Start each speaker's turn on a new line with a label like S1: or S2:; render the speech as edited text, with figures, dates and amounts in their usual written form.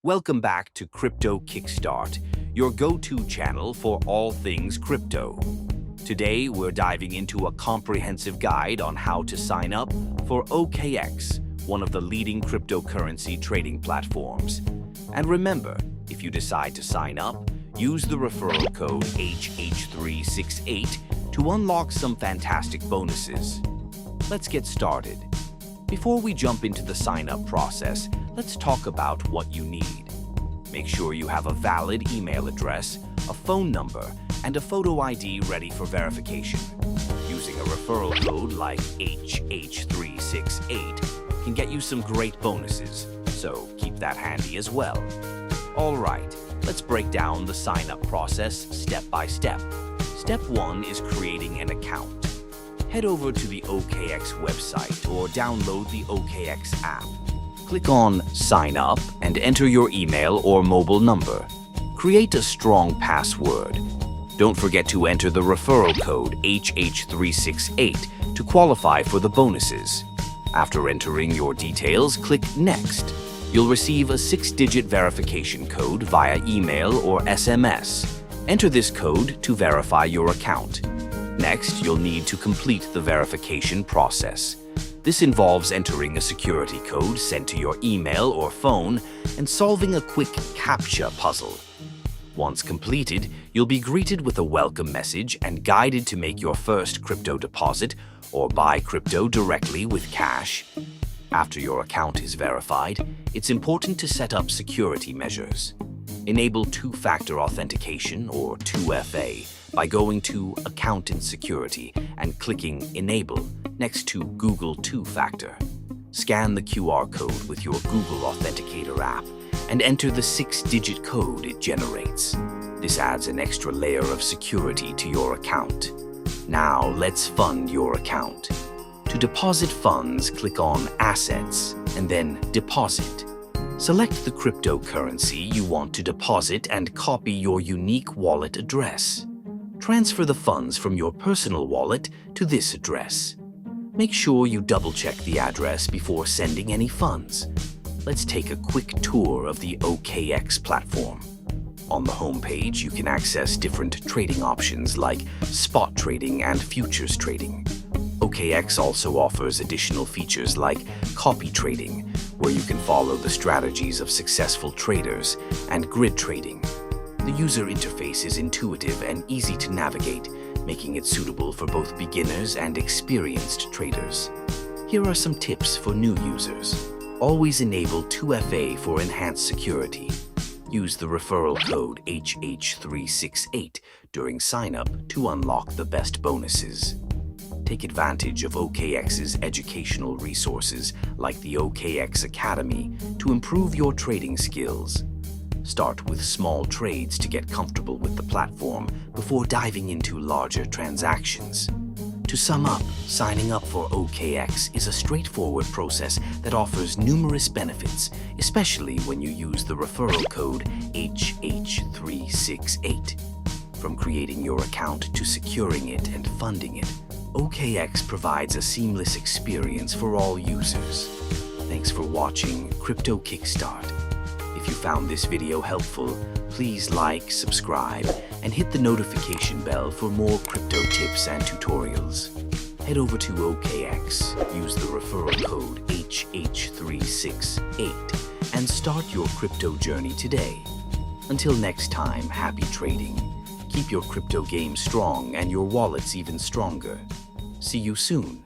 S1: Welcome back to Crypto Kickstart, your go-to channel for all things crypto. Today, we're diving into a comprehensive guide on how to sign up for OKX, one of the leading cryptocurrency trading platforms. And remember, if you decide to sign up, use the referral code HH368 to unlock some fantastic bonuses. Let's get started. Before we jump into the sign-up process, let's talk about what you need. Make sure you have a valid email address, a phone number, and a photo ID ready for verification. Using a referral code like HH368 can get you some great bonuses, so keep that handy as well. All right, let's break down the sign-up process step by step. Step 1 is creating an account. Head over to the OKX website or download the OKX app. Click on Sign Up and enter your email or mobile number. Create a strong password. Don't forget to enter the referral code HH368 to qualify for the bonuses. After entering your details, click Next. You'll receive a 6-digit verification code via email or SMS. Enter this code to verify your account. Next, you'll need to complete the verification process. This involves entering a security code sent to your email or phone and solving a quick CAPTCHA puzzle. Once completed, you'll be greeted with a welcome message and guided to make your first crypto deposit or buy crypto directly with cash. After your account is verified, it's important to set up security measures. Enable two-factor authentication or 2FA by going to Account and Security and clicking Enable next to Google Two-Factor. Scan the QR code with your Google Authenticator app and enter the 6-digit code it generates. This adds an extra layer of security to your account. Now let's fund your account. To deposit funds, click on Assets and then Deposit. Select the cryptocurrency you want to deposit and copy your unique wallet address. Transfer the funds from your personal wallet to this address. Make sure you double-check the address before sending any funds. Let's take a quick tour of the OKX platform. On the homepage, you can access different trading options like spot trading and futures trading. OKX also offers additional features like copy trading, where you can follow the strategies of successful traders, and grid trading. The user interface is intuitive and easy to navigate, making it suitable for both beginners and experienced traders. Here are some tips for new users. Always enable 2FA for enhanced security. Use the referral code HH368 during sign-up to unlock the best bonuses. Take advantage of OKX's educational resources like the OKX Academy to improve your trading skills. Start with small trades to get comfortable with the platform before diving into larger transactions. To sum up, signing up for OKX is a straightforward process that offers numerous benefits, especially when you use the referral code HH368. From creating your account to securing it and funding it, OKX provides a seamless experience for all users. Thanks for watching Crypto Kickstart. If you found this video helpful, please like, subscribe, and hit the notification bell for more crypto tips and tutorials. Head over to OKX, use the referral code HH368, and start your crypto journey today. Until next time, happy trading. Keep your crypto game strong and your wallets even stronger. See you soon.